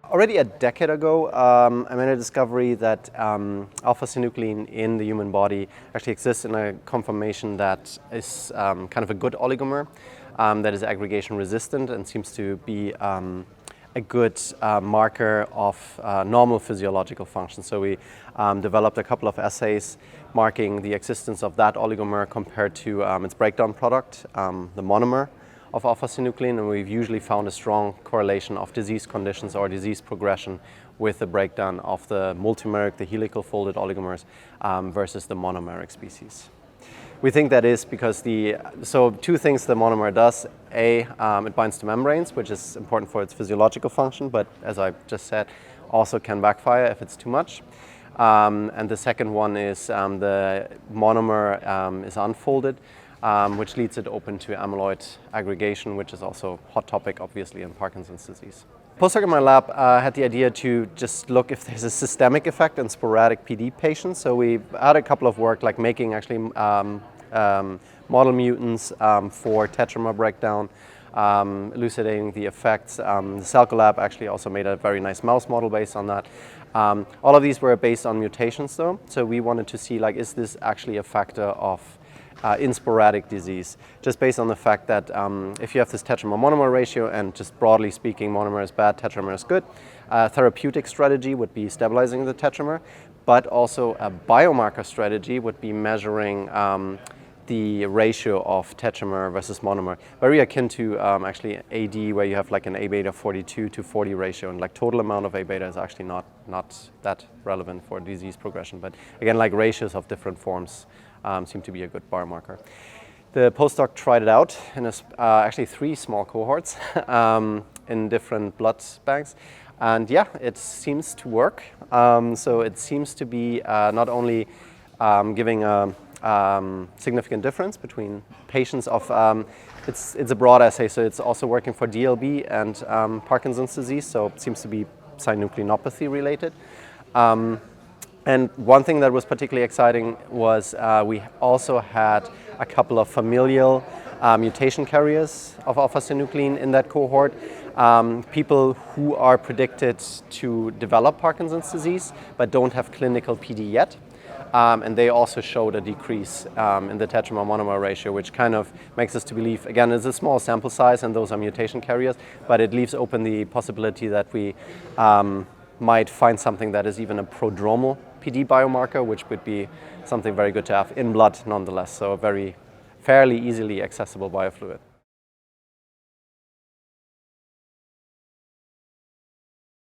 Already a decade ago, I made a discovery that α-synuclein in the human body actually exists in a conformation that is kind of a good oligomer that is aggregation resistant and seems to be a good marker of normal physiological function. So we developed a couple of assays marking the existence of that oligomer compared to its breakdown product, the monomer of α-synuclein, and we've usually found a strong correlation of disease conditions or disease progression with the breakdown of the multimeric, the helical folded oligomers versus the monomeric species. We think that is because so two things the monomer does. It binds to membranes, which is important for its physiological function, but as I just said, also can backfire if it's too much. And the second one is the monomer is unfolded, which leads it open to amyloid aggregation, which is also a hot topic, obviously, in Parkinson's disease. Postdoc in my lab had the idea to just look if there's a systemic effect in sporadic PD patients. So we had a couple of work, like making actually model mutants for tetramer breakdown, elucidating the effects. The Celco lab actually also made a very nice mouse model based on that. All of these were based on mutations, though. So we wanted to see, like, is this actually a factor of in sporadic disease, just based on the fact that if you have this tetramer-monomer ratio, and just broadly speaking, monomer is bad, tetramer is good, therapeutic strategy would be stabilizing the tetramer, but also a biomarker strategy would be measuring the ratio of tetramer versus monomer, very akin to actually AD, where you have like an A beta 42 to 40 ratio, and like total amount of A beta is actually not that relevant for disease progression. But again, like ratios of different forms seem to be a good biomarker. The postdoc tried it out in actually 3 small cohorts in different blood banks. And yeah, it seems to work. So it seems to be not only giving a significant difference between patients of, it's a broad assay, so it's also working for DLB and Parkinson's disease, so it seems to be synucleinopathy related. And one thing that was particularly exciting was we also had a couple of familial mutation carriers of α-synuclein in that cohort, people who are predicted to develop Parkinson's disease but don't have clinical PD yet. And they also showed a decrease in the tetramer-monomer ratio, which kind of makes us to believe, again, it's a small sample size and those are mutation carriers, but it leaves open the possibility that we might find something that is even a prodromal PD biomarker, which would be something very good to have in blood nonetheless, so a very fairly easily accessible biofluid.